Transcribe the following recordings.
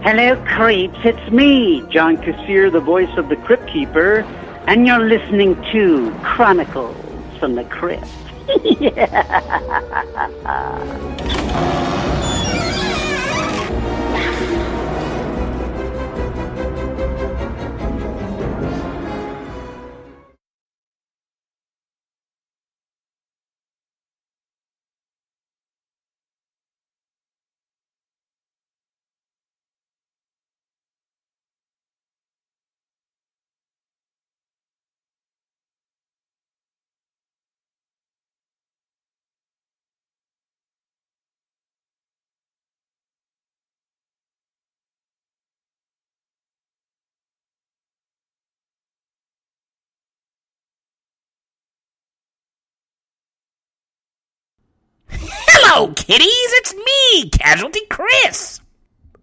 Hello, creeps. It's me, John Kassir, the voice of the Crypt Keeper, and you're listening to Chronicles from the Crypt. Hello, kiddies! It's me, Casualty Chris!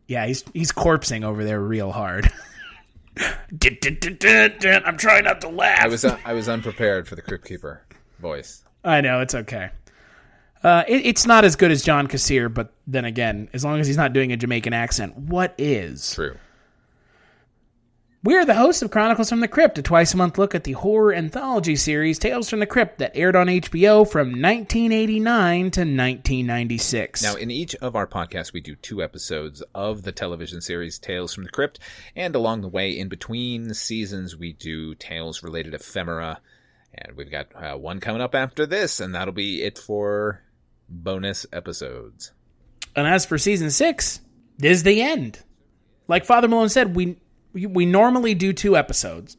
Yeah, he's corpsing over there real hard. I'm trying not to laugh. I was unprepared for the Crypt Keeper voice. I know, it's okay. It's not as good as John Kassir, but then again, as long as he's not doing a Jamaican accent, what is? True. We are the hosts of Chronicles from the Crypt, a twice-a-month look at the horror anthology series Tales from the Crypt that aired on HBO from 1989 to 1996. Now, in each of our podcasts, we do 2 episodes of the television series Tales from the Crypt, and along the way, in between seasons, we do Tales-related ephemera, and we've got one coming up after this, and that'll be it for bonus episodes. And as for Season 6, this is the end. Like Father Malone said, we normally do 2 episodes,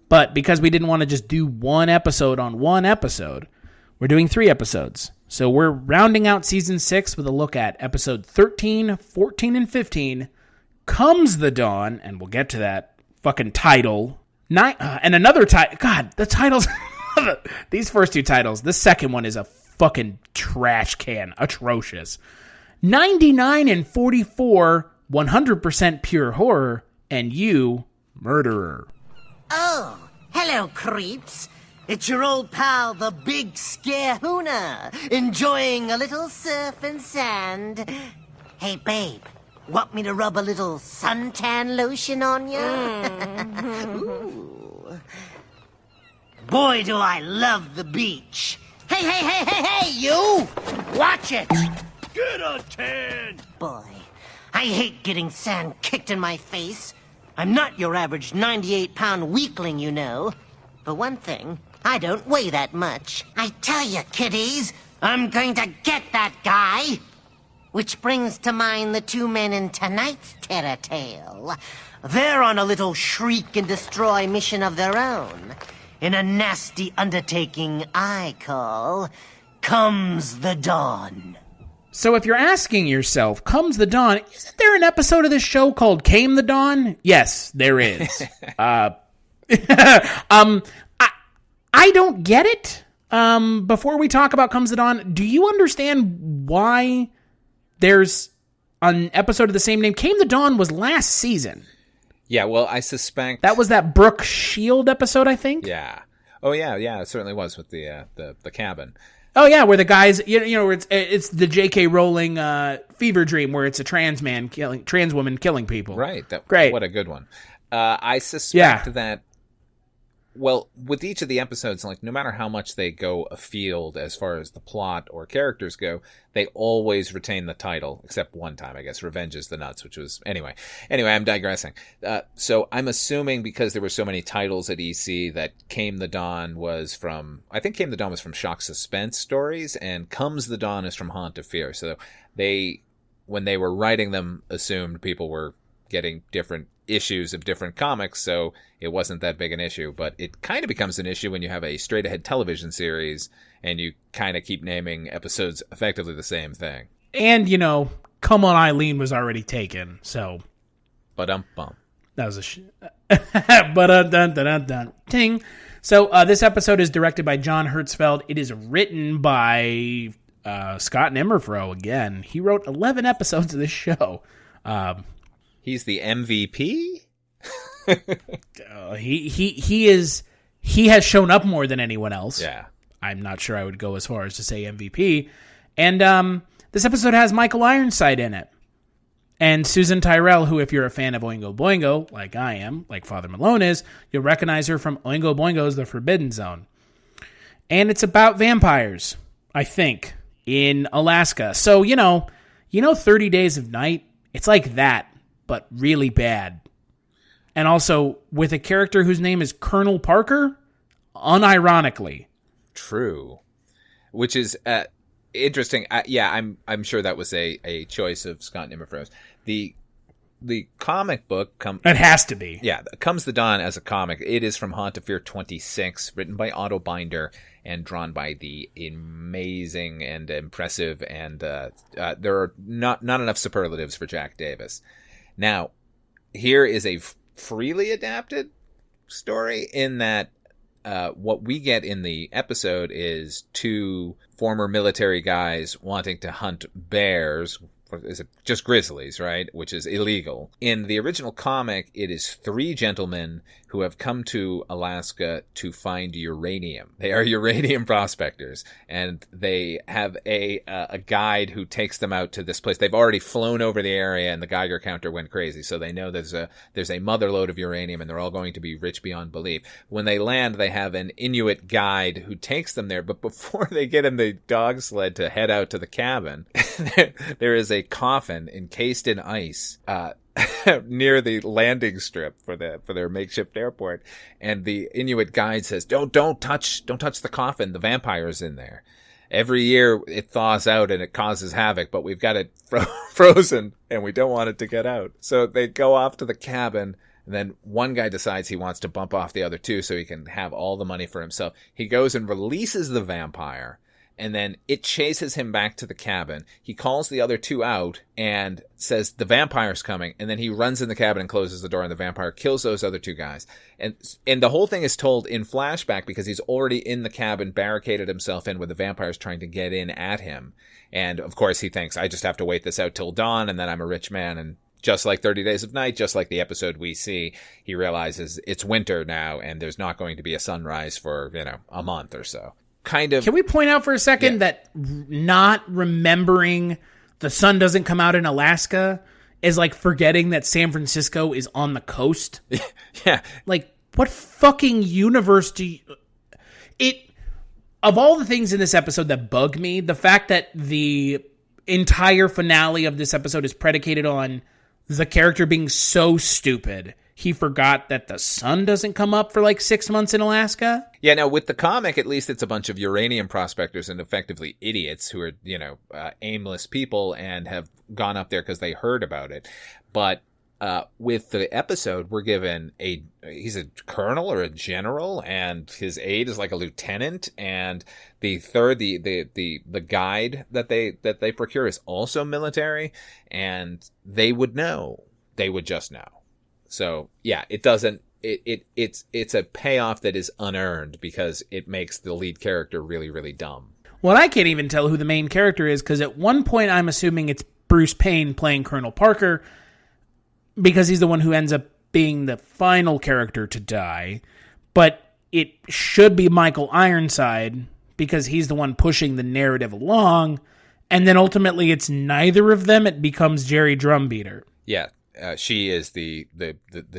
but because we didn't want to just do 1 episode on 1 episode, we're doing 3 episodes. So we're rounding out Season 6 with a look at Episode 13, 14, and 15, Comes the Dawn, and we'll get to that fucking title. And another title. God, the titles. These first 2 titles. The second one is a fucking trash can. Atrocious. 99 and 44, 100% pure horror. And you, murderer. Oh, hello, creeps. It's your old pal, the Big Scarehooner, enjoying a little surf and sand. Hey, babe, want me to rub a little suntan lotion on you? Ooh. Boy, do I love the beach. Hey, you! Watch it! Get a tan! Boy, I hate getting sand kicked in my face. I'm not your average 98-pound weakling, you know. For one thing, I don't weigh that much. I tell you, kiddies, I'm going to get that guy. Which brings to mind the 2 men in tonight's terror tale. They're on a little shriek and destroy mission of their own. In a nasty undertaking I call Comes the Dawn. So if you're asking yourself, Comes the Dawn, isn't there an episode of this show called Came the Dawn? Yes, there is. I don't get it. Before we talk about Comes the Dawn, do you understand why there's an episode of the same name? Came the Dawn was last season. Yeah, well, I suspect... That was that Brooke Shield episode, I think? Yeah. Oh, yeah, it certainly was with the cabin. Oh yeah, where the guys, you know, where it's the J.K. Rowling fever dream, where it's a trans woman killing people. Right. Great. What a good one. I suspect that. Well, with each of the episodes, like no matter how much they go afield as far as the plot or characters go, they always retain the title, except one time, I guess, Revenge is the Nuts, which was... Anyway, I'm digressing. So I'm assuming because there were so many titles at EC that Came the Dawn was from... I think Came the Dawn was from Shock Suspense Stories, and Comes the Dawn is from Haunt of Fear. So they, when they were writing them, assumed people were getting different issues of different comics, so it wasn't that big an issue. But it kind of becomes an issue when you have a straight-ahead television series and you kind of keep naming episodes effectively the same thing. And, you know, Come On Eileen was already taken, so... Ba-dum-bum. That was a Ba-dun-dun-dun-dun-dun. Ting. So this episode is directed by John Hertzfeld. It is written by Scott Nimmerfro again. He wrote 11 episodes of this show. He's the MVP? He has shown up more than anyone else. Yeah. I'm not sure I would go as far as to say MVP. And this episode has Michael Ironside in it. And Susan Tyrrell, who, if you're a fan of Oingo Boingo, like I am, like Father Malone is, you'll recognize her from Oingo Boingo's The Forbidden Zone. And it's about vampires, I think, in Alaska. So, 30 Days of Night, it's like that, but really bad. And also with a character whose name is Colonel Parker, unironically. True. Which is interesting. I'm sure that was a choice of Scott Nimmerfro's. The comic book it has to be. Yeah, Comes the Dawn as a comic. It is from Haunt of Fear 26, written by Otto Binder and drawn by the amazing and impressive and there are not enough superlatives for Jack Davis. Now, here is a freely adapted story in that what we get in the episode is two former military guys wanting to hunt bears. Is it just grizzlies, right? Which is illegal. In the original comic, it is three gentlemen who have come to Alaska to find uranium. They are uranium prospectors, and they have a guide who takes them out to this place. They've already flown over the area, and the Geiger counter went crazy, so they know there's a mother lode of uranium, and they're all going to be rich beyond belief. When they land, they have an Inuit guide who takes them there, but before they get in the dog sled to head out to the cabin, there is a coffin encased in ice near the landing strip for their makeshift airport, and the Inuit guide says, don't touch the coffin, the vampire's in there. Every year it thaws out and it causes havoc, but we've got it frozen and we don't want it to get out. So they go off to the cabin, and then one guy decides he wants to bump off the other two so he can have all the money for himself. He goes and releases the vampire, and then it chases him back to the cabin. He calls the other two out and says, the vampire's coming. And then he runs in the cabin and closes the door, and the vampire kills those other two guys. And the whole thing is told in flashback because he's already in the cabin, barricaded himself in, where the vampire's trying to get in at him. And of course he thinks, I just have to wait this out till dawn, and then I'm a rich man. And just like 30 Days of Night, just like the episode we see, he realizes it's winter now and there's not going to be a sunrise for, a month or so. Kind of. Can we point out for a second that not remembering the sun doesn't come out in Alaska is like forgetting that San Francisco is on the coast? Yeah. Like, what fucking universe do you... Of all the things in this episode that bug me, the fact that the entire finale of this episode is predicated on the character being so stupid he forgot that the sun doesn't come up for like 6 months in Alaska. Yeah, now with the comic, at least it's a bunch of uranium prospectors and effectively idiots who are, aimless people and have gone up there because they heard about it. But with the episode, we're given he's a colonel or a general, and his aide is like a lieutenant, and the guide that they procure is also military, and they would know. They would just know. So yeah, it doesn't. It's a payoff that is unearned because it makes the lead character really, really dumb. Well, I can't even tell who the main character is because at one point I'm assuming it's Bruce Payne playing Colonel Parker because he's the one who ends up being the final character to die. But it should be Michael Ironside because he's the one pushing the narrative along. And then ultimately it's neither of them. It becomes Jerry Drumbeater. Yeah. She is the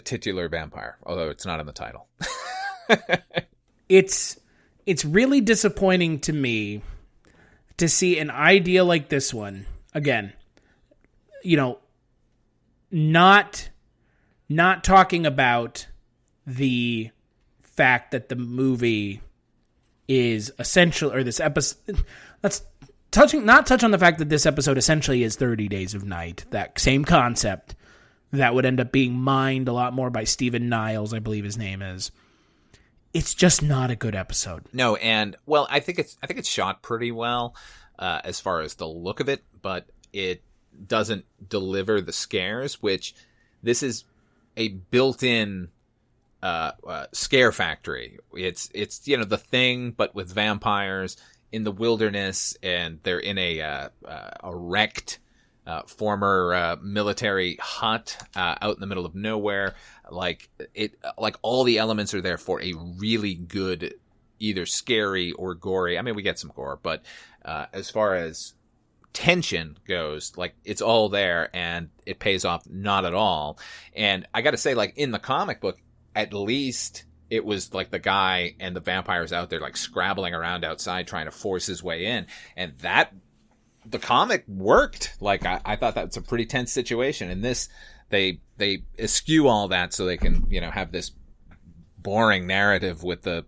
titular vampire, although it's not in the title. It's really disappointing to me to see an idea like this one. Again, not talking about the fact that the movie is essential, or this episode. Not touch on the fact that this episode essentially is 30 Days of Night. That same concept. That would end up being mined a lot more by Stephen Niles, I believe his name is. It's just not a good episode. No, and well, I think it's shot pretty well as far as the look of it, but it doesn't deliver the scares, which this is a built-in scare factory. It's The Thing, but with vampires in the wilderness, and they're in a wrecked former military hut out in the middle of nowhere. Like all the elements are there for a really good, either scary or gory. I mean, we get some gore, but as far as tension goes, like, it's all there and it pays off not at all. And I gotta say, like, in the comic book, at least it was like the guy and the vampires out there, like, scrabbling around outside trying to force his way in. And the comic worked. Like, I thought that's a pretty tense situation. And this, they eschew all that so they can, have this boring narrative with their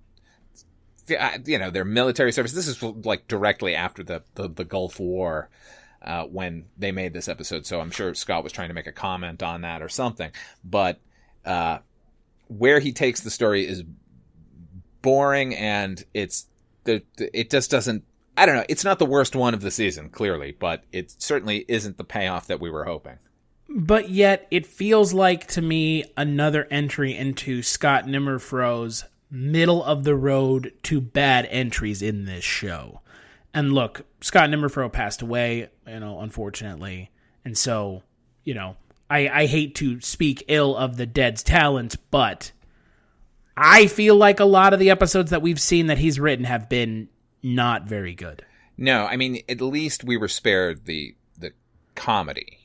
military service. This is like directly after the Gulf War, when they made this episode. So I'm sure Scott was trying to make a comment on that or something. But where he takes the story is boring, and it just doesn't. I don't know. It's not the worst one of the season, clearly, but it certainly isn't the payoff that we were hoping. But yet, it feels like to me another entry into Scott Nimmerfro's middle of the road to bad entries in this show. And look, Scott Nimmerfro passed away, unfortunately. And so, I hate to speak ill of the dead's talents, but I feel like a lot of the episodes that we've seen that he's written have been not very good. No, I mean, at least we were spared the comedy,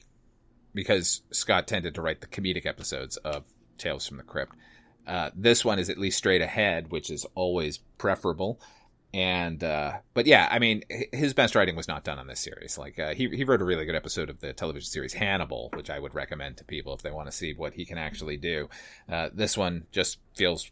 because Scott tended to write the comedic episodes of Tales from the Crypt. This one is at least straight ahead, which is always preferable. And, but yeah, I mean, his best writing was not done on this series. Like, he wrote a really good episode of the television series Hannibal, which I would recommend to people if they want to see what he can actually do. This one just feels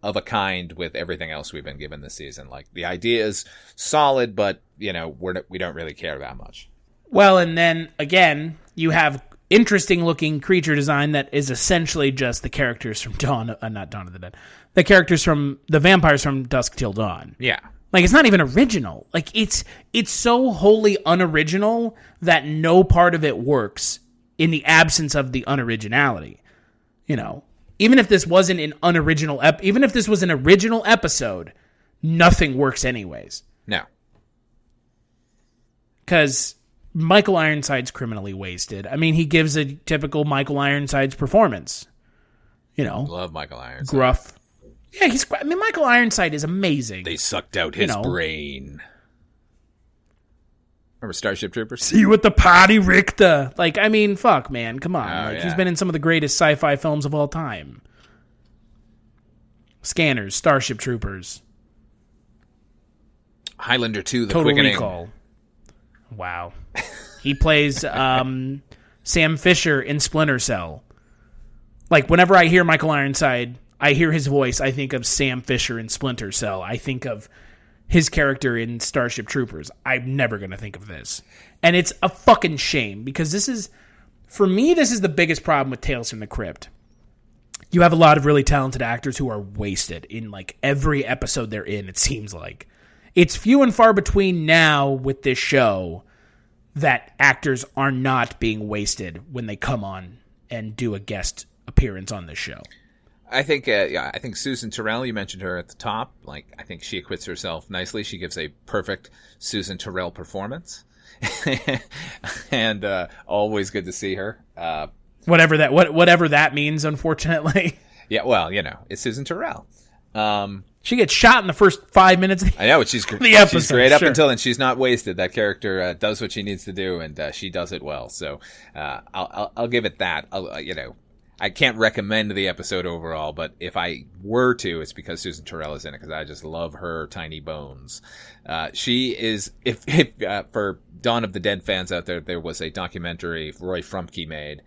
of a kind with everything else we've been given this season. Like, the idea is solid, but, we don't really care that much. Well, and then, again, you have interesting looking creature design that is essentially just the characters from not Dawn of the Dead. The characters from the vampires from Dusk Till Dawn. Yeah. Like, it's not even original. Like, it's so wholly unoriginal that no part of it works in the absence of the unoriginality. Even if this wasn't an unoriginal even if this was an original episode, nothing works anyways. No. Because Michael Ironside's criminally wasted. I mean, he gives a typical Michael Ironside's performance. Love Michael Ironside. Gruff. Yeah, Michael Ironside is amazing. They sucked out his brain. Remember Starship Troopers? See you at the party, Richter. Like, I mean, fuck, man. Come on. He's been in some of the greatest sci-fi films of all time. Scanners, Starship Troopers. Highlander 2, The Total Quickening. Recall. Wow. He plays Sam Fisher in Splinter Cell. Like, whenever I hear Michael Ironside, I hear his voice, I think of Sam Fisher in Splinter Cell. I think of his character in Starship Troopers. I'm never going to think of this. And it's a fucking shame, because this is the biggest problem with Tales from the Crypt. You have a lot of really talented actors who are wasted in, like, every episode they're in, it seems like. It's few and far between now with this show that actors are not being wasted when they come on and do a guest appearance on this show. I think Susan Terrell, you mentioned her at the top. Like, I think she acquits herself nicely. She gives a perfect Susan Terrell performance. And always good to see her. Whatever that means, unfortunately. Yeah, well, it's Susan Terrell. She gets shot in the first 5 minutes of I know, but she's great up until then. She's not wasted. That character does what she needs to do, and she does it well. So I'll give it that. I can't recommend the episode overall, but if I were to, it's because Susan Terrell is in it, because I just love her tiny bones. She is, if for Dawn of the Dead fans out there was a documentary Roy Frumke made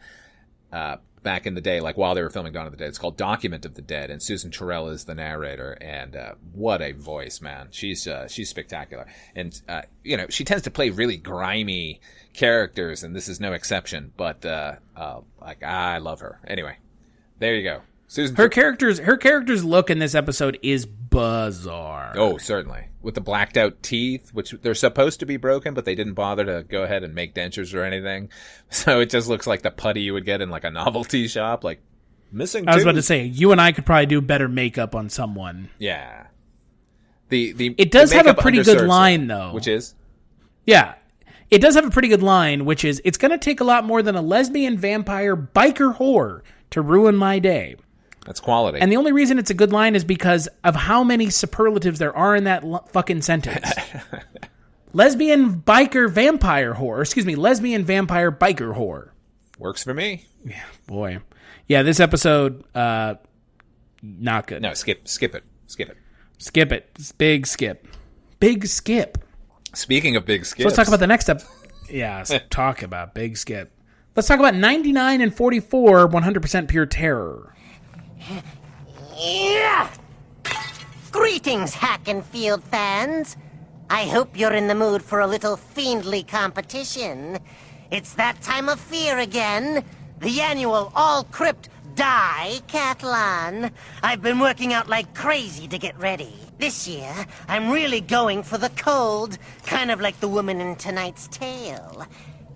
back in the day, like while they were filming Dawn of the Dead. It's called Document of the Dead, and Susan Terrell is the narrator, and what a voice, man. She's spectacular. And, she tends to play really grimy characters, and this is no exception, but I love her. Anyway, there you go. Her character's look in this episode is bizarre. Oh, certainly. With the blacked out teeth, which they're supposed to be broken, but they didn't bother to go ahead and make dentures or anything. So it just looks like the putty you would get in like a novelty shop, like missing tooth. I was about to say, you and I could probably do better makeup on someone. Yeah. It does have a pretty good line, though. Which is? Yeah. It does have a pretty good line, which is, it's going to take a lot more than a lesbian vampire biker whore to ruin my day. That's quality. And the only reason it's a good line is because of how many superlatives there are in that fucking sentence. lesbian biker vampire horror. Excuse me, lesbian vampire biker horror. Works for me. Yeah, boy. Yeah, this episode, not good. No, skip it. Skip it. Skip it. Big skip. Big skip. Speaking of big skips. So let's talk about the next episode. Yeah, let's talk about big skip. Let's talk about 99 and 44, 100% pure terror. Yeah. Greetings, Hackenfield fans. I hope you're in the mood for a little fiendly competition. It's that time of fear again. The annual all-crypt die-cathlon. I've been working out like crazy to get ready. This year, I'm really going for the cold, kind of like the woman in tonight's tale.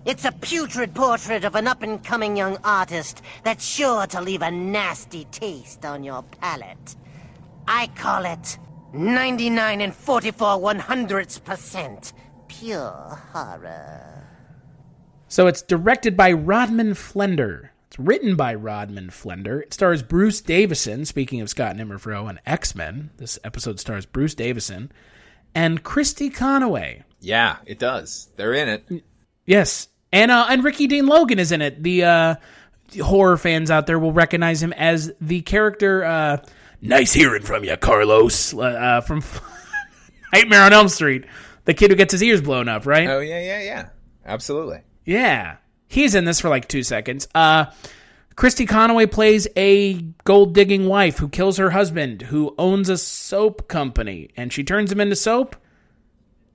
It's a putrid portrait of an up-and-coming young artist that's sure to leave a nasty taste on your palate. I call it 99 and 44 100% pure horror. So it's directed by Rodman Flender. It's written by Rodman Flender. It stars Bruce Davison, speaking of Scott Nimmerfro and X-Men. This episode stars Bruce Davison and Christy Conaway. Yeah, it does. They're in it. Yes. And Ricky Dean Logan is in it. The horror fans out there will recognize him as the character, nice hearing from you, Carlos, from Nightmare on Elm Street. The kid who gets his ears blown up, right? Oh, yeah. Absolutely. Yeah. He's in this for like 2 seconds. Christy Conaway plays a gold-digging wife who kills her husband, who owns a soap company. And she turns him into soap,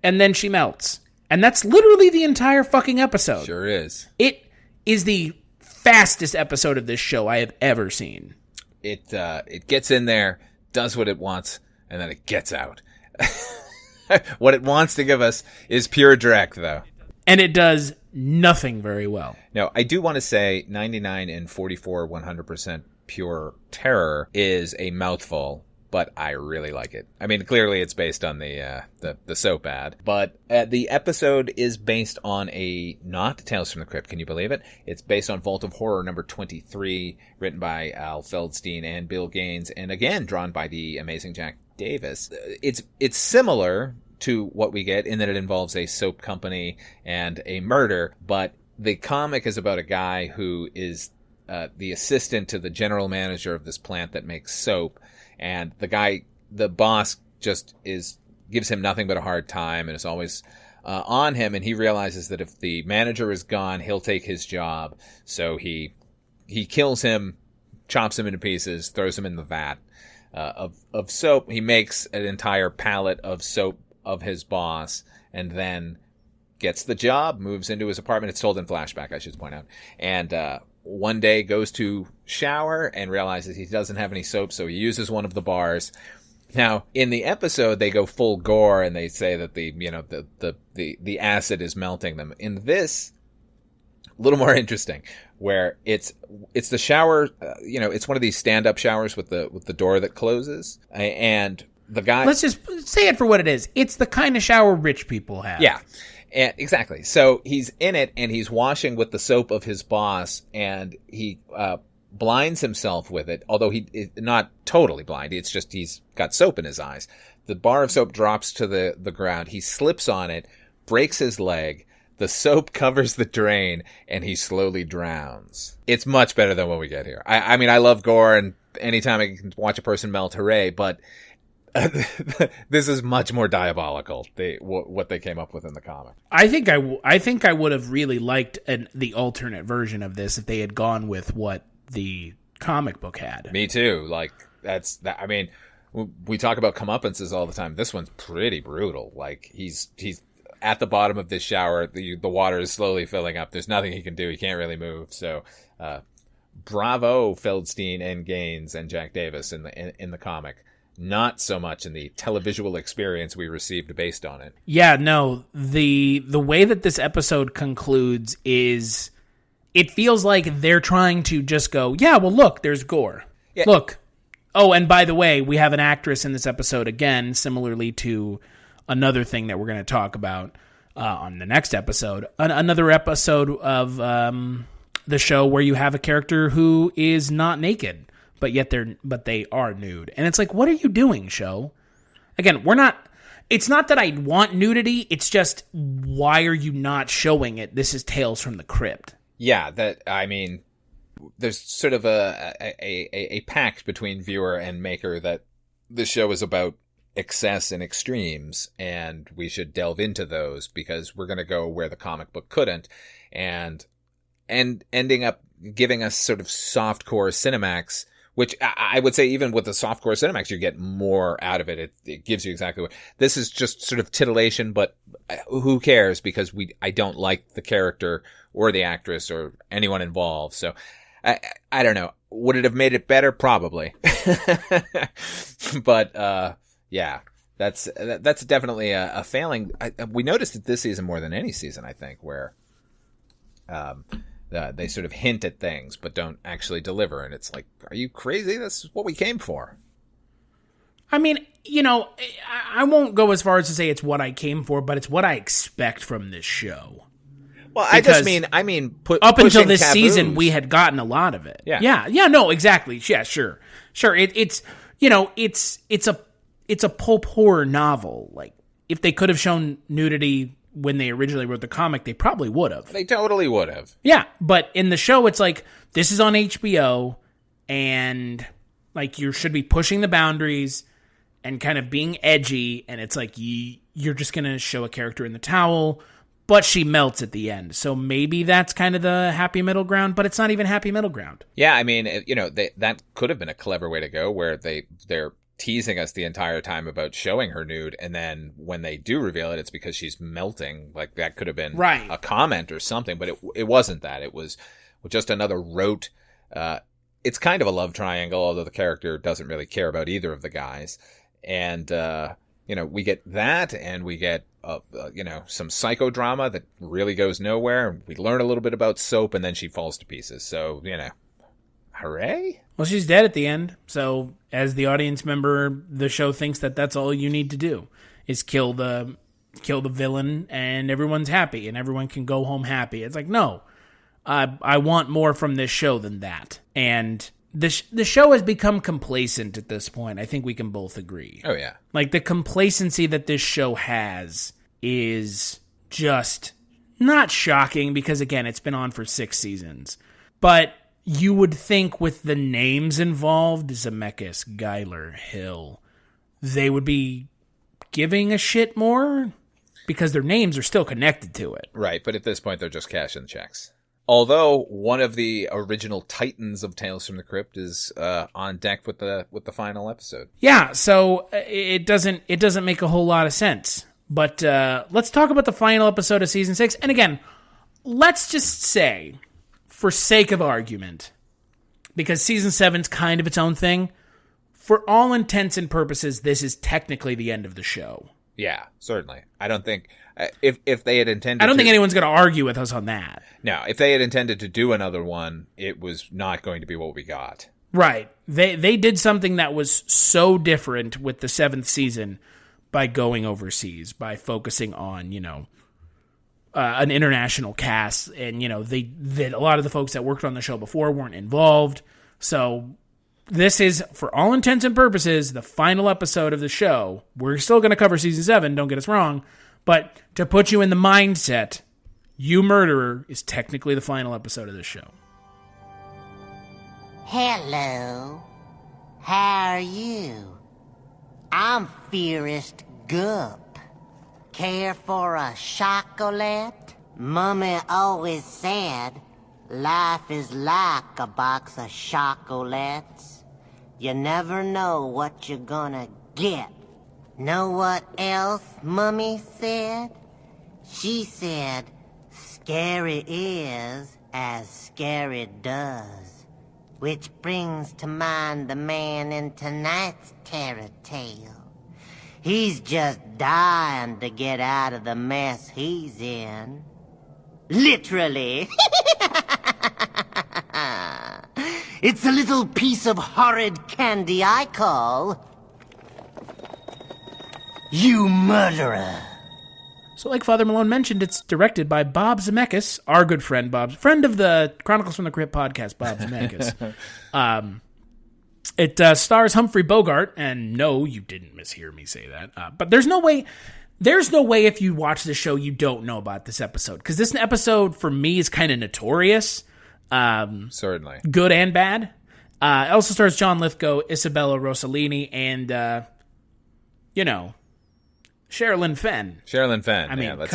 and then she melts. And that's literally the entire fucking episode. Sure is. It is the fastest episode of this show I have ever seen. It gets in there, does what it wants, and then it gets out. What it wants to give us is pure direct, though. And it does nothing very well. No, I do want to say 99 and 44 100% pure terror is a mouthful, but I really like it. I mean, clearly it's based on the soap ad, but the episode is based on not Tales from the Crypt. Can you believe it? It's based on Vault of Horror number 23, written by Al Feldstein and Bill Gaines, and again drawn by the amazing Jack Davis. It's similar to what we get in that it involves a soap company and a murder, but the comic is about a guy who is the assistant to the general manager of this plant that makes soap, and the boss just gives him nothing but a hard time and is always on him, and he realizes that if the manager is gone, he'll take his job, so he kills him, chops him into pieces, throws him in the vat of soap. He makes an entire pallet of soap of his boss, and then gets the job, moves into his apartment. It's told in flashback, I should point out. And one day goes to shower and realizes he doesn't have any soap, so he uses one of the bars. Now, in the episode, they go full gore and they say that the acid is melting them. In this, a little more interesting, where it's the shower. It's one of these stand-up showers with the door that closes, and the guy... Let's just say it for what it is. It's the kind of shower rich people have. Yeah, exactly. So he's in it, and he's washing with the soap of his boss, and he blinds himself with it, although he is not totally blind. It's just he's got soap in his eyes. The bar of soap drops to the ground. He slips on it, breaks his leg. The soap covers the drain, and he slowly drowns. It's much better than what we get here. I mean, I love gore, and anytime I can watch a person melt, hooray, but... this is much more diabolical. What they came up with in the comic. I think I would have really liked the alternate version of this if they had gone with what the comic book had. Me too. Like that's. I mean, we talk about comeuppances all the time. This one's pretty brutal. Like he's at the bottom of this shower. The water is slowly filling up. There's nothing he can do. He can't really move. So, bravo, Feldstein and Gaines and Jack Davis in the comic. Not so much in the televisual experience we received based on it. Yeah, no. The way that this episode concludes is it feels like they're trying to just go, yeah, well, look, there's gore. Yeah. Look. Oh, and by the way, we have an actress in this episode again, similarly to another thing that we're going to talk about on the next episode. Another episode of the show where you have a character who is not naked. But they are nude. And it's like, what are you doing, show? Again, we're not... It's not that I want nudity. It's just, why are you not showing it? This is Tales from the Crypt. Yeah, there's sort of a pact between viewer and maker that the show is about excess and extremes, and we should delve into those because we're going to go where the comic book couldn't, and ending up giving us sort of softcore Cinemax, which I would say even with the softcore Cinemax, you get more out of it. It gives you exactly what this is, just sort of titillation, but who cares, because I don't like the character or the actress or anyone involved. So I don't know. Would it have made it better? Probably. But, yeah, that's definitely a failing. We noticed it this season more than any season, I think, where, they sort of hint at things, but don't actually deliver. And it's like, are you crazy? This is what we came for. I mean, you know, I won't go as far as to say it's what I came for, but it's what I expect from this show. Well, Because I mean, up until this taboos. season, we had gotten a lot of it. Yeah. No, exactly. Yeah, sure. It's you know, it's a pulp horror novel. Like, if they could have shown nudity when they originally wrote the comic, they probably would have. They totally would have. Yeah, but in the show, it's like, this is on HBO, and like, you should be pushing the boundaries and kind of being edgy, and it's like, you're just going to show a character in the towel, but she melts at the end. So maybe that's kind of the happy middle ground, but it's not even happy middle ground. Yeah, I mean, you know, that could have been a clever way to go, where they're teasing us the entire time about showing her nude, and then when they do reveal it, it's because she's melting. Like, that could have been a comment or something, but it wasn't that. It was just another rote. It's kind of a love triangle, although the character doesn't really care about either of the guys. And you know, we get that, and we get you know, some psychodrama that really goes nowhere. We learn a little bit about Soap, and then she falls to pieces. So, you know, hooray! Well, she's dead at the end, so as the audience member, the show thinks that that's all you need to do, is kill the villain, and everyone's happy, and everyone can go home happy. It's like, no, I want more from this show than that. And the show has become complacent at this point. I think we can both agree. Oh, yeah. Like, the complacency that this show has is just not shocking, because, again, it's been on for 6 seasons. But you would think with the names involved, Zemeckis, Geiler, Hill, they would be giving a shit more, because their names are still connected to it. Right, but at this point, they're just cashing checks. Although one of the original titans of Tales from the Crypt is on deck with the final episode. Yeah, so it doesn't make a whole lot of sense. But let's talk about the final episode of season 6. And again, let's just say, for sake of argument, because season 7's kind of its own thing, for all intents and purposes, this is technically the end of the show. Yeah, certainly. I don't think if they had intended, I don't think anyone's going to argue with us on that. No, if they had intended to do another one, it was not going to be what we got. Right. They did something that was so different with the 7th season by going overseas, by focusing on, you know, an international cast, and, you know, a lot of the folks that worked on the show before weren't involved. So this is, for all intents and purposes, the final episode of the show. We're still going to cover season 7, don't get us wrong, but to put you in the mindset, You Murderer is technically the final episode of the show. Hello. How are you? I'm Fearest Gup. Care for a chocolate? Mummy always said, life is like a box of chocolates. You never know what you're gonna get. Know what else Mummy said? She said, scary is as scary does. Which brings to mind the man in tonight's terror tale. He's just dying to get out of the mess he's in. Literally. It's a little piece of horrid candy I call You Murderer. So like Father Malone mentioned, it's directed by Bob Zemeckis, our good friend Bob, friend of the Chronicles from the Crypt podcast, Bob Zemeckis. It stars Humphrey Bogart, and no, you didn't mishear me say that. But there's no way if you watch the show you don't know about this episode, because this episode for me is kind of notorious. Certainly, good and bad. It also stars John Lithgow, Isabella Rossellini, and Sherilyn Fenn. Sherilyn Fenn. I mean, yeah,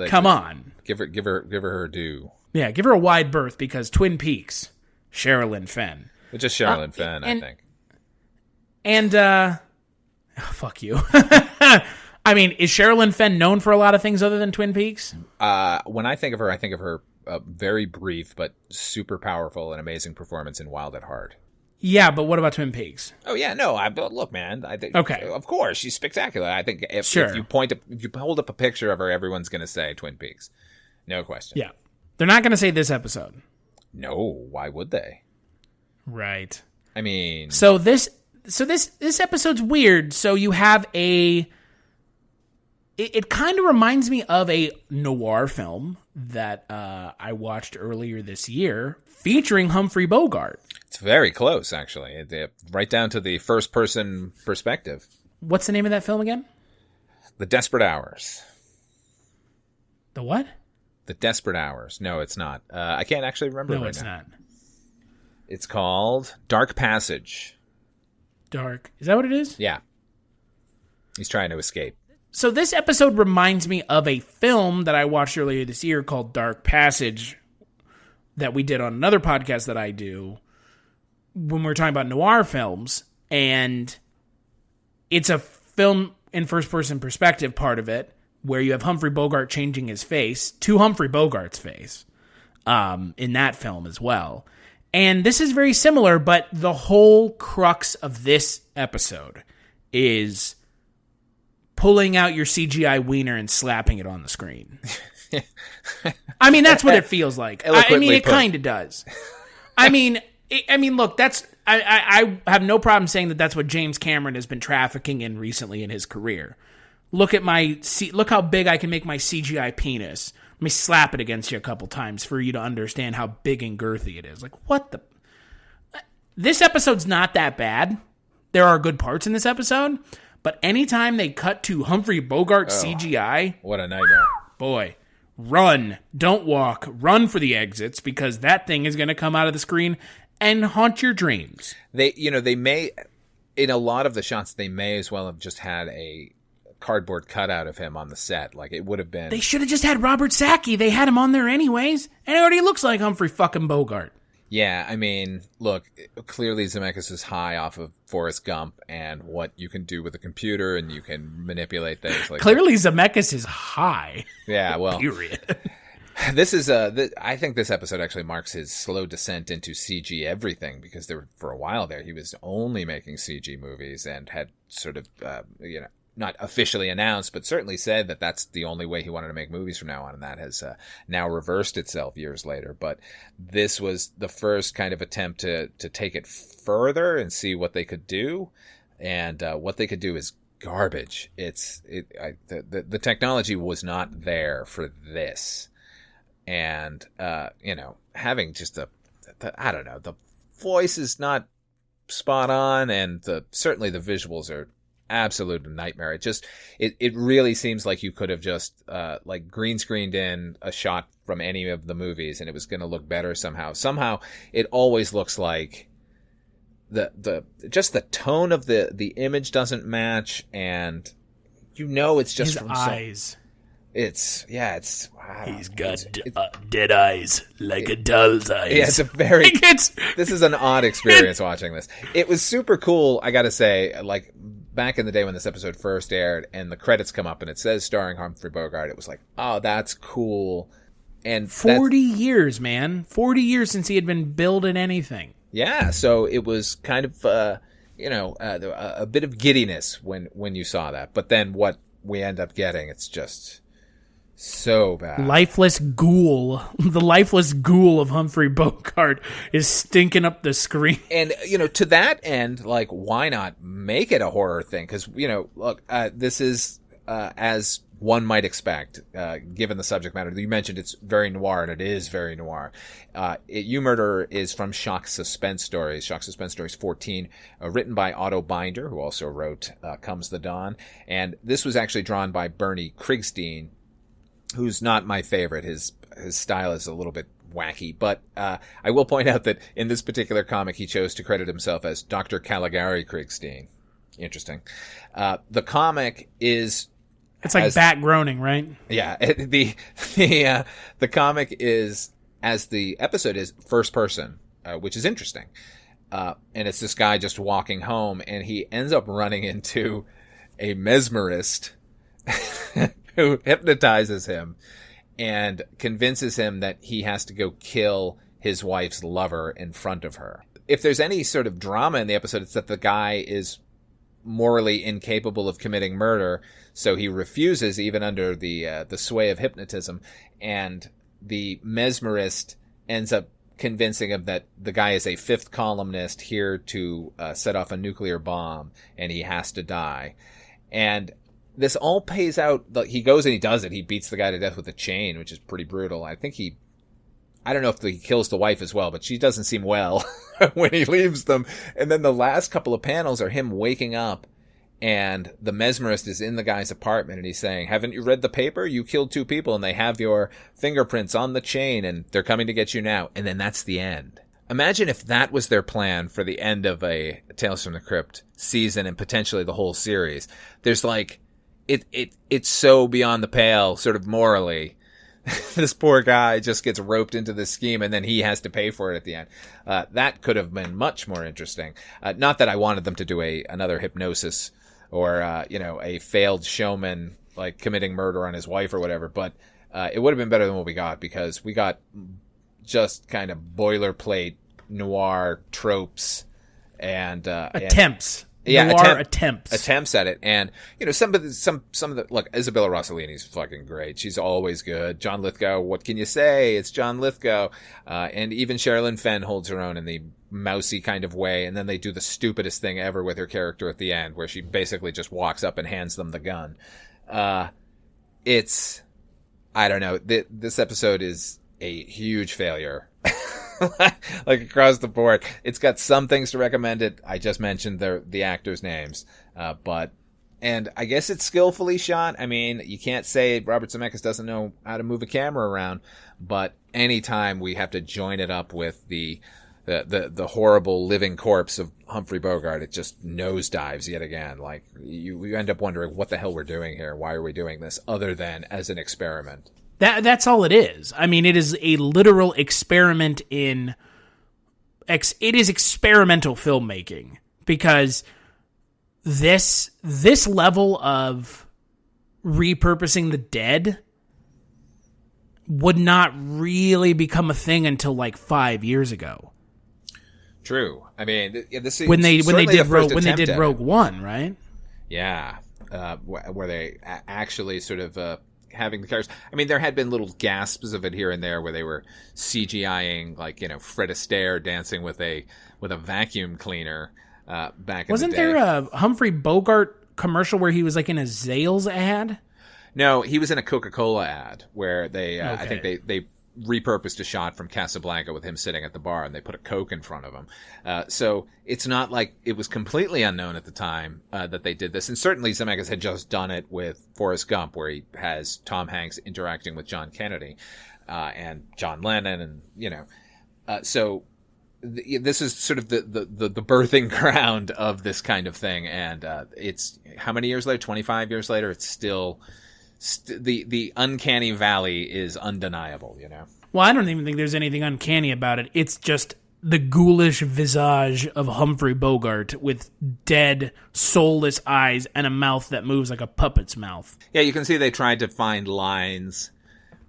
come on, give her her due. Yeah, give her a wide berth, because Twin Peaks, Sherilyn Fenn. It's just Sherilyn Fenn, I think. And fuck you. I mean, is Sherilyn Fenn known for a lot of things other than Twin Peaks? When I think of her very brief but super powerful and amazing performance in Wild at Heart. Yeah, but what about Twin Peaks? Oh yeah, no. Look, man. I think okay. Of course, she's spectacular. I think if you hold up a picture of her, everyone's going to say Twin Peaks, no question. Yeah, they're not going to say this episode. No, why would they? Right. I mean, so this episode's weird. So you have it kind of reminds me of a noir film that I watched earlier this year featuring Humphrey Bogart. It's very close, actually. Right down to the first-person perspective. What's the name of that film again? The Desperate Hours. The what? The Desperate Hours. No, it's not. I can't actually remember right now. No, it's not. It's called Dark Passage. Dark. Is that what it is? Yeah. He's trying to escape. So this episode reminds me of a film that I watched earlier this year called Dark Passage that we did on another podcast that I do when we were talking about noir films. And it's a film in first-person perspective, part of it, where you have Humphrey Bogart changing his face to Humphrey Bogart's face in that film as well. And this is very similar, but the whole crux of this episode is pulling out your CGI wiener and slapping it on the screen. I mean, that's what it feels like. I mean, it kind of does. I mean, look, I have no problem saying that that's what James Cameron has been trafficking in recently in his career. Look how big I can make my CGI penis. Let me slap it against you a couple times for you to understand how big and girthy it is. Like, what the? This episode's not that bad. There are good parts in this episode, but anytime they cut to Humphrey Bogart CGI, what a nightmare! Boy, run, don't walk, run for the exits, because that thing is going to come out of the screen and haunt your dreams. They may, in a lot of the shots, they may as well have just had a cardboard cutout of him on the set. Like, it would have been. They should have just had Robert Sacchi. They had him on there anyways, and it already looks like Humphrey fucking Bogart. Yeah, I mean, look, clearly Zemeckis is high off of Forrest Gump and what you can do with a computer, and you can manipulate things. Like clearly Zemeckis is high. Yeah, well, period. This is I think this episode actually marks his slow descent into CG everything, because for a while there he was only making CG movies and had sort of not officially announced, but certainly said that that's the only way he wanted to make movies from now on, and that has now reversed itself years later. But this was the first kind of attempt to take it further and see what they could do, and what they could do is garbage. The technology was not there for this, and having just I don't know, the voice is not spot on, and certainly the visuals are absolute nightmare. It really seems like you could have just like green screened in a shot from any of the movies and it was going to look better somehow. It always looks like the tone of the image doesn't match, and it's just his from eyes. He's got dead eyes like a doll's eyes. Yeah, it's a very. This is an odd experience watching this. It was super cool, I gotta say. Like back in the day when this episode first aired, and the credits come up and it says starring Humphrey Bogart, it was like, oh, that's cool. And 40 years, man, 40 years since he had been billed in anything. Yeah, so it was kind of a bit of giddiness when you saw that. But then what we end up getting, it's just so bad. Lifeless ghoul. The lifeless ghoul of Humphrey Bogart is stinking up the screen. And, to that end, like, why not make it a horror thing? Because, look, this is as one might expect, given the subject matter. You mentioned it's very noir, and it is very noir. You Murder is from Shock Suspense Stories. Shock Suspense Stories 14, written by Otto Binder, who also wrote Comes the Dawn. And this was actually drawn by Bernie Krigstein, who's not my favorite. His style is a little bit wacky, but I will point out that in this particular comic, he chose to credit himself as Dr. Caligari Krigstein. Interesting. The comic is... It's like bat groaning, right? Yeah. The comic is, as the episode is, first person, which is interesting. And it's this guy just walking home, and he ends up running into a mesmerist who hypnotizes him and convinces him that he has to go kill his wife's lover in front of her. If there's any sort of drama in the episode, it's that the guy is morally incapable of committing murder, so he refuses even under the sway of hypnotism, and the mesmerist ends up convincing him that the guy is a fifth columnist here to set off a nuclear bomb, and he has to die. And this all pays out. He goes and he does it. He beats the guy to death with a chain, which is pretty brutal. I don't know if he kills the wife as well, but she doesn't seem well when he leaves them. And then the last couple of panels are him waking up, and the mesmerist is in the guy's apartment, and he's saying, "Haven't you read the paper? You killed 2 people, and they have your fingerprints on the chain, and they're coming to get you now." And then that's the end. Imagine if that was their plan for the end of a Tales from the Crypt season and potentially the whole series. There's like, it's so beyond the pale, sort of morally. This poor guy just gets roped into this scheme, and then he has to pay for it at the end. That could have been much more interesting. Not that I wanted them to do another hypnosis or a failed showman like committing murder on his wife or whatever, but it would have been better than what we got, because we got just kind of boilerplate noir tropes and attempts. Attempts at it. And, some of the, look, Isabella Rossellini's fucking great. She's always good. John Lithgow, what can you say? It's John Lithgow. And even Sherilyn Fenn holds her own in the mousy kind of way. And then they do the stupidest thing ever with her character at the end, where she basically just walks up and hands them the gun. I don't know. This episode is a huge failure. Like across the board. It's got some things to recommend it. I just mentioned the actors' names. And I guess it's skillfully shot. I mean, you can't say Robert Zemeckis doesn't know how to move a camera around, but anytime we have to join it up with the horrible living corpse of Humphrey Bogart, it just nosedives yet again. Like, you end up wondering what the hell we're doing here. Why are we doing this other than as an experiment? That's all it is. I mean, it is a literal experiment it is experimental filmmaking, because this level of repurposing the dead would not really become a thing until like 5 years ago. True. I mean, this is when they did Rogue One, right? Yeah, where they actually sort of having the characters. I mean, there had been little gasps of it here and there where they were CGIing, like, Fred Astaire dancing with a vacuum cleaner back. Wasn't in the day. there a Humphrey Bogart commercial where he was like in a Zales ad? No, he was in a Coca-Cola ad where they, okay. I think they repurposed a shot from Casablanca with him sitting at the bar, and they put a Coke in front of him. So it's not like it was completely unknown at the time that they did this. And certainly Zemeckis had just done it with Forrest Gump, where he has Tom Hanks interacting with John Kennedy and John Lennon, and so this is sort of the birthing ground of this kind of thing. And it's how many years later? 25 years later, it's still. The uncanny valley is undeniable, Well, I don't even think there's anything uncanny about it. It's just the ghoulish visage of Humphrey Bogart with dead, soulless eyes and a mouth that moves like a puppet's mouth. Yeah, you can see they tried to find lines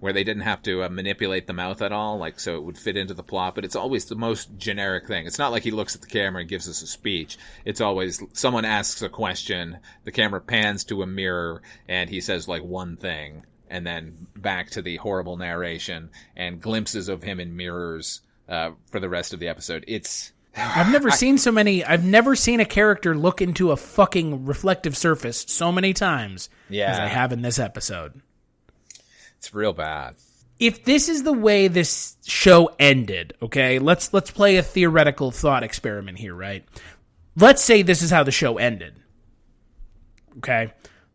where they didn't have to manipulate the mouth at all, like so it would fit into the plot, but it's always the most generic thing. It's not like he looks at the camera and gives us a speech. It's always someone asks a question, the camera pans to a mirror, and he says like one thing, and then back to the horrible narration and glimpses of him in mirrors for the rest of the episode. It's I've never seen a character look into a fucking reflective surface so many times as I have in this episode. It's real bad. If this is the way this show ended, okay, let's play a theoretical thought experiment here, right? Let's say this is how the show ended. Okay?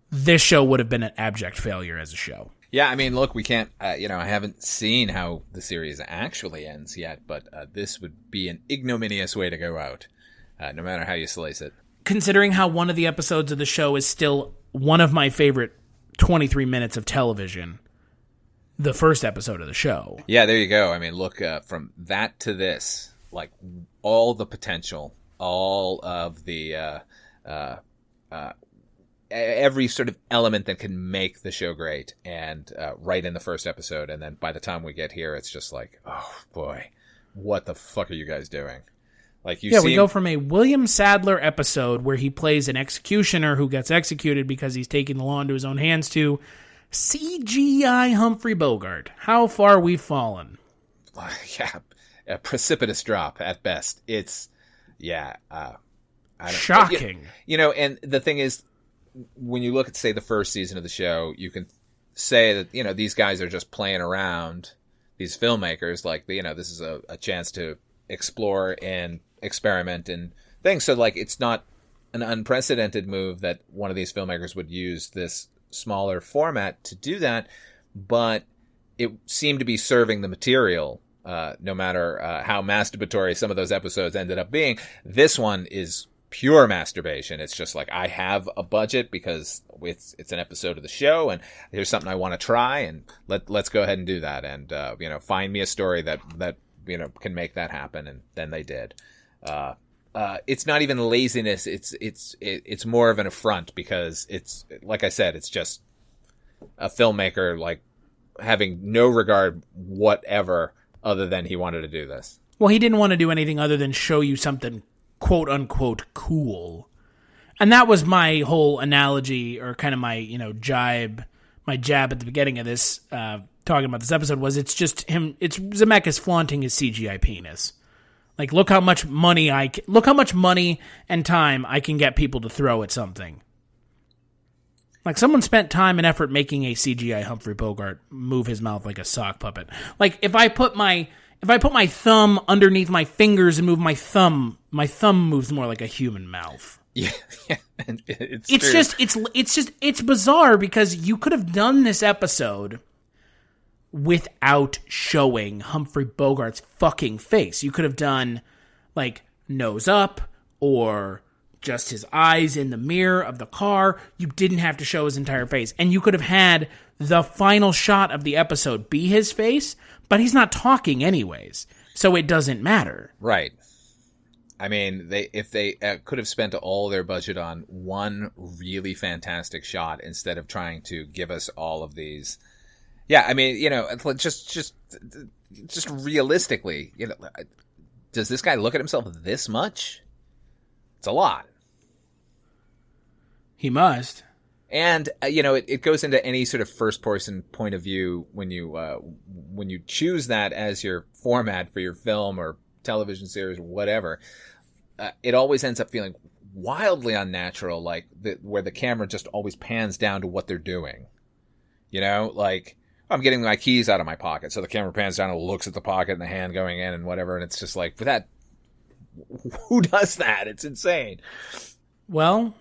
This show would have been an abject failure as a show. Yeah, I mean, look, we can't, I haven't seen how the series actually ends yet, but this would be an ignominious way to go out, no matter how you slice it. Considering how one of the episodes of the show is still one of my favorite 23 minutes of television, the first episode of the show. Yeah, there you go. I mean, look, from that to this, like, all the potential, all of the, every sort of element that can make the show great, and right in the first episode, and then by the time we get here, it's just like, oh boy, what the fuck are you guys doing? Like, we go from a William Sadler episode where he plays an executioner who gets executed because he's taking the law into his own hands to CGI Humphrey Bogart. How far we've fallen. Yeah, a precipitous drop at best. It's, shocking. And the thing is, when you look at, say, the first season of the show, you can say that, these guys are just playing around, these filmmakers, like, this is a chance to explore and experiment and things. So, like, it's not an unprecedented move that one of these filmmakers would use this smaller format to do that, but it seemed to be serving the material, no matter how masturbatory some of those episodes ended up being. This one is pure masturbation. It's just like, I have a budget because it's an episode of the show, and here's something I want to try, and let's go ahead and do that, and find me a story that can make that happen, and then they did. It's not even laziness. It's more of an affront, because it's, like I said, it's just a filmmaker, like, having no regard whatever other than he wanted to do this. Well, he didn't want to do anything other than show you something quote unquote cool. And that was my whole analogy, or kind of my, jab at the beginning of this, talking about this episode, was it's just him, it's Zemeckis flaunting his CGI penis. Like, look how much money and time I can get people to throw at something. Like, someone spent time and effort making a CGI Humphrey Bogart move his mouth like a sock puppet. Like, if I put my thumb underneath my fingers and move my thumb moves more like a human mouth. Yeah. It's bizarre, because you could have done this episode without showing Humphrey Bogart's fucking face. You could have done, like, nose up, or just his eyes in the mirror of the car. You didn't have to show his entire face. And you could have had the final shot of the episode be his face, but he's not talking anyways, so it doesn't matter. Right. I mean, if they could have spent all their budget on one really fantastic shot instead of trying to give us all of these. Yeah, I mean, just realistically, does this guy look at himself this much? It's a lot. He must. And, it goes into any sort of first-person point of view when you choose that as your format for your film or television series or whatever. It always ends up feeling wildly unnatural, like where the camera just always pans down to what they're doing. Like, I'm getting my keys out of my pocket, so the camera pans down and looks at the pocket and the hand going in and whatever, and it's just like, for that, who does that? It's insane. Well,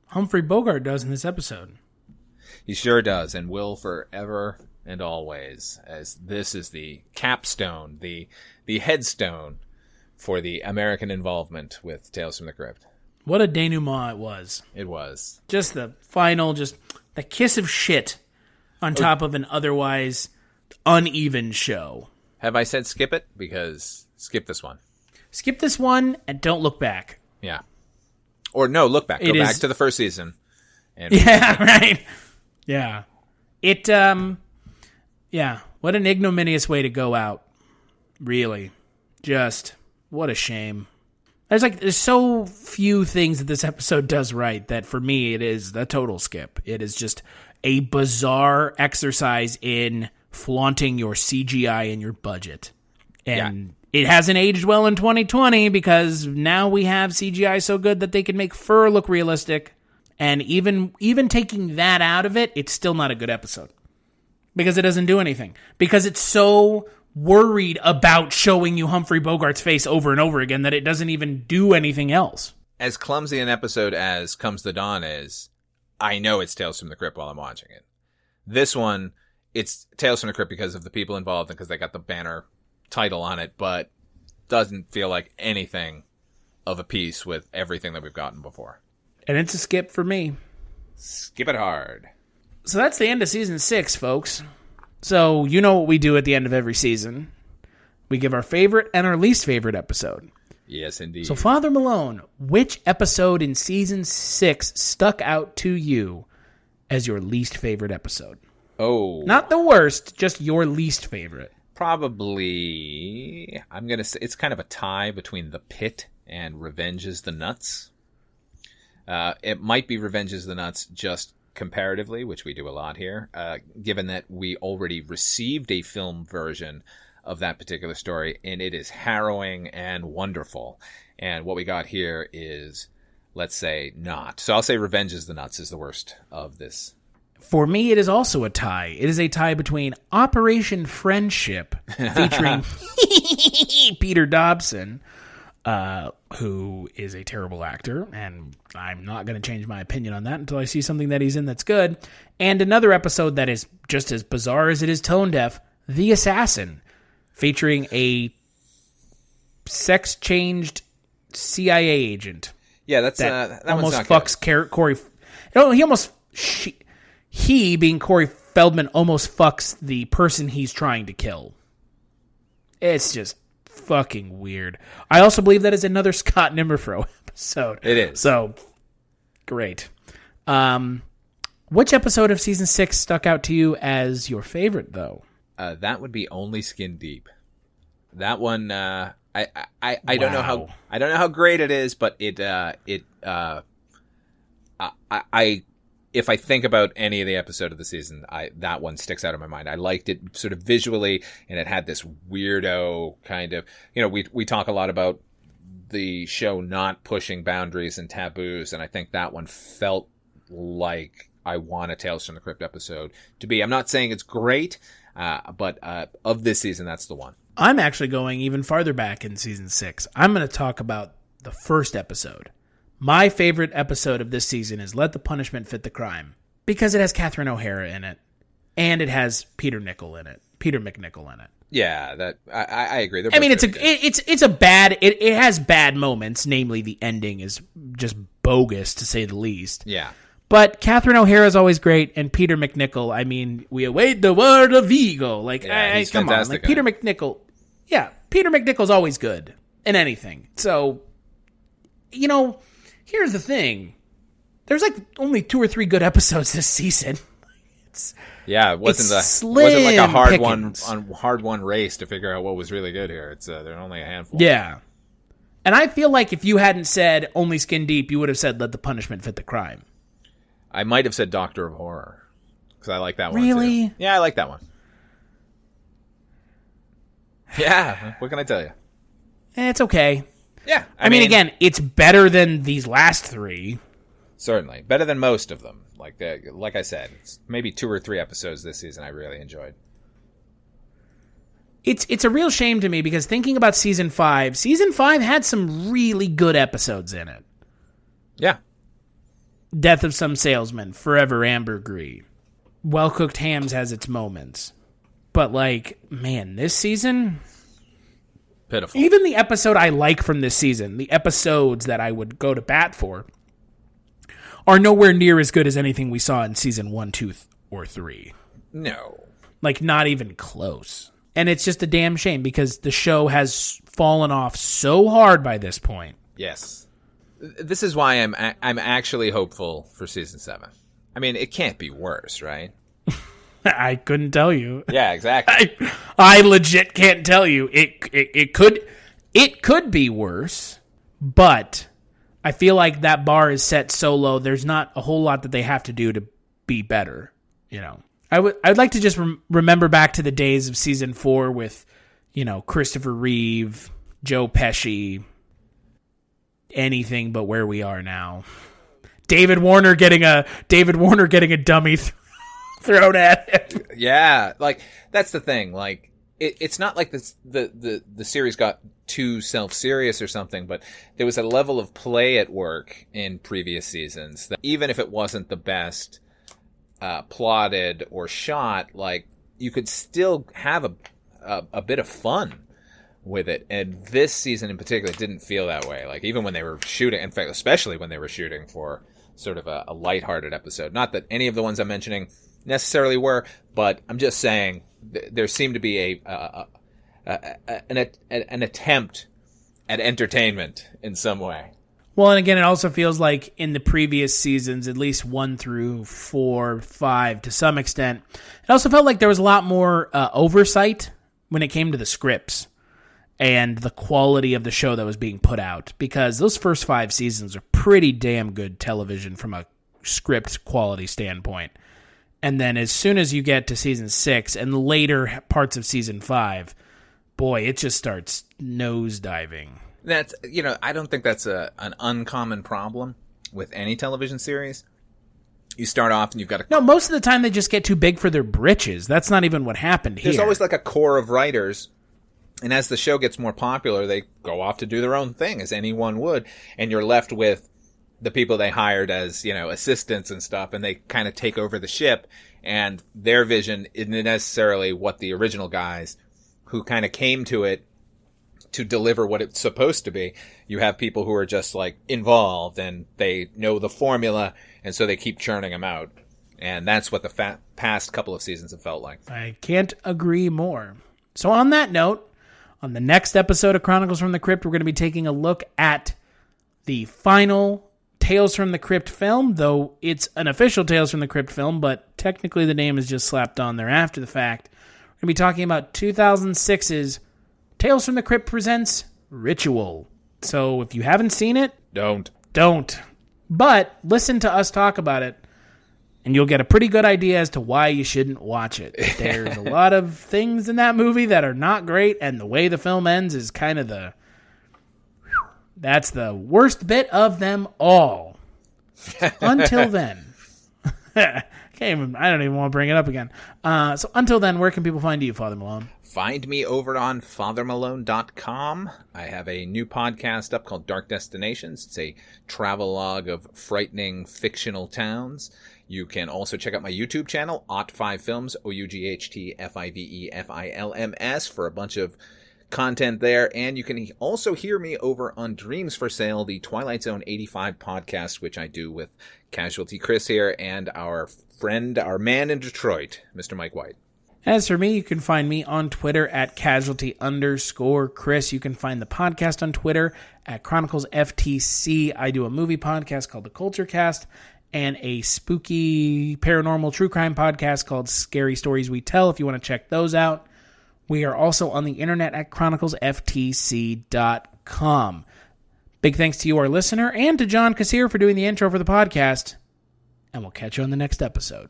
Humphrey Bogart does in this episode. He sure does, and will forever and always, as this is the capstone, the headstone for the American involvement with Tales from the Crypt. What a denouement it was. It was. Just the final, just the kiss of shit on top of an otherwise uneven show. Have I said skip it? Because skip this one. Skip this one and don't look back. Yeah. Or no, look back. Go back to the first season. And right. Yeah. What an ignominious way to go out. Really. Just, what a shame. There's so few things that this episode does right that for me it is a total skip. It is just a bizarre exercise in flaunting your CGI and your budget. And It hasn't aged well in 2020 because now we have CGI so good that they can make fur look realistic. And even taking that out of it, it's still not a good episode. Because it doesn't do anything. Because it's so worried about showing you Humphrey Bogart's face over and over again that it doesn't even do anything else. As clumsy an episode as Comes the Dawn is, I know it's Tales from the Crypt while I'm watching it. This one, it's Tales from the Crypt because of the people involved and because they got the banner title on it, but doesn't feel like anything of a piece with everything that we've gotten before. And it's a skip for me. Skip it hard. So that's the end of season 6, folks. So you know what we do at the end of every season. We give our favorite and our least favorite episode. Yes, indeed. So Father Malone, which episode in season 6 stuck out to you as your least favorite episode? Oh. Not the worst, just your least favorite. Probably, I'm going to say it's kind of a tie between The Pit and Revenge is the Nuts. It might be Revenge is the Nuts just comparatively, which we do a lot here, given that we already received a film version of that particular story, and it is harrowing and wonderful. And what we got here is, let's say, not. So I'll say Revenge is the Nuts is the worst of this. For me, it is also a tie. It is a tie between Operation Friendship, featuring Peter Dobson, who is a terrible actor, and I'm not going to change my opinion on that until I see something that he's in that's good, and another episode that is just as bizarre as it is tone-deaf, The Assassin, featuring a sex-changed CIA agent. Yeah, that's that almost fucks Corey. He, being Corey Feldman, almost fucks the person he's trying to kill. It's just fucking weird. I also believe that is another Scott Nimmerfro episode. It is. So, great. Which episode of season 6 stuck out to you as your favorite, though? That would be Only Skin Deep. That one, I don't know how great it is, but if I think about any of the episode of the season, that one sticks out in my mind. I liked it sort of visually, and it had this weirdo kind of, we talk a lot about the show not pushing boundaries and taboos, and I think that one felt like I want a Tales from the Crypt episode to be. I'm not saying it's great, but of this season, that's the one. I'm actually going even farther back in season 6. I'm going to talk about the first episode. My favorite episode of this season is Let the Punishment Fit the Crime, because it has Catherine O'Hara in it, and it has Peter McNichol in it. Yeah, that I agree. I mean, it has bad moments. Namely, the ending is just bogus to say the least. Yeah, but Catherine O'Hara is always great, and Peter McNichol. I mean, we await the word of Vigo. Like, he's come on, like Peter McNichol. Yeah, Peter McNichol's always good in anything. So, here's the thing. There's like only 2 or 3 good episodes this season. It wasn't like a hard won race to figure out what was really good here. It's there are only a handful. Yeah. And I feel like if you hadn't said Only Skin Deep, you would have said Let the Punishment Fit the Crime. I might have said Doctor of Horror because I like that one. Really? Too. Yeah, I like that one. Yeah, what can I tell you? It's okay. Yeah. I mean, again, it's better than these last 3. Certainly. Better than most of them. Like I said, it's maybe 2 or 3 episodes this season I really enjoyed. It's a real shame to me because thinking about season 5 had some really good episodes in it. Yeah. Death of Some Salesman, Forever Ambergris. Well Cooked Hams has its moments. But, man, this season... Pitiful. Even the episode I like from this season, the episodes that I would go to bat for, are nowhere near as good as anything we saw in season 1, 2, or 3. No. Not even close. And it's just a damn shame because the show has fallen off so hard by this point. Yes. This is why I'm actually hopeful for season 7. I mean, it can't be worse, right? I couldn't tell you. Yeah, exactly. I legit can't tell you. It could be worse, but I feel like that bar is set so low. There's not a whole lot that they have to do to be better. I'd like to just remember back to the days of season 4 with, Christopher Reeve, Joe Pesci, anything but where we are now. David Warner getting a dummy thrown at him. Yeah, that's the thing. It's not like the series got too self-serious or something, but there was a level of play at work in previous seasons that even if it wasn't the best plotted or shot, you could still have a bit of fun with it. And this season in particular didn't feel that way. Even when they were shooting, in fact, especially when they were shooting for sort of a lighthearted episode. Not that any of the ones I'm mentioning necessarily were, but I'm just saying there seemed to be an attempt at entertainment in some way. Well, and again, it also feels like in the previous seasons, at least 1 through 4, 5, to some extent, it also felt like there was a lot more oversight when it came to the scripts and the quality of the show that was being put out, because those first 5 seasons are pretty damn good television from a script quality standpoint. And then as soon as you get to season 6 and the later parts of season 5, boy, it just starts nosediving. That's, I don't think that's an uncommon problem with any television series. You start off and you've got a... No, most of the time they just get too big for their britches. That's not even what happened here. There's always a core of writers, and as the show gets more popular, they go off to do their own thing, as anyone would, and you're left with the people they hired as, assistants and stuff, and they kind of take over the ship, and their vision isn't necessarily what the original guys who kind of came to it to deliver what it's supposed to be. You have people who are just involved and they know the formula, and so they keep churning them out. And that's what the past couple of seasons have felt like. I can't agree more. So on that note, on the next episode of Chronicles from the Crypt, we're going to be taking a look at the final Tales from the Crypt film, though it's an official Tales from the Crypt film, but technically the name is just slapped on there after the fact. We're going to be talking about 2006's Tales from the Crypt presents Ritual. So if you haven't seen it, don't. But listen to us talk about it, and you'll get a pretty good idea as to why you shouldn't watch it. There's a lot of things in that movie that are not great, and the way the film ends is kind of that's the worst bit of them all. Until then. I don't even want to bring it up again. So until then, where can people find you, Father Malone? Find me over on fathermalone.com. I have a new podcast up called Dark Destinations. It's a travelogue of frightening fictional towns. You can also check out my YouTube channel, Ot5Films, OUGHTFIVEFILMS, for a bunch of content there. And you can also hear me over on Dreams for Sale, the Twilight Zone 85 podcast, which I do with Casualty Chris here and our friend, our man in Detroit, Mr. Mike White. As for me, you can find me on Twitter at casualty_Chris. You can find the podcast on Twitter at Chronicles FTC. I do a movie podcast called The Culture Cast and a spooky paranormal true crime podcast called Scary Stories We Tell, if you want to check those out. We are also on the internet at chroniclesftc.com. Big thanks to you, our listener, and to John Kassir for doing the intro for the podcast. And we'll catch you on the next episode.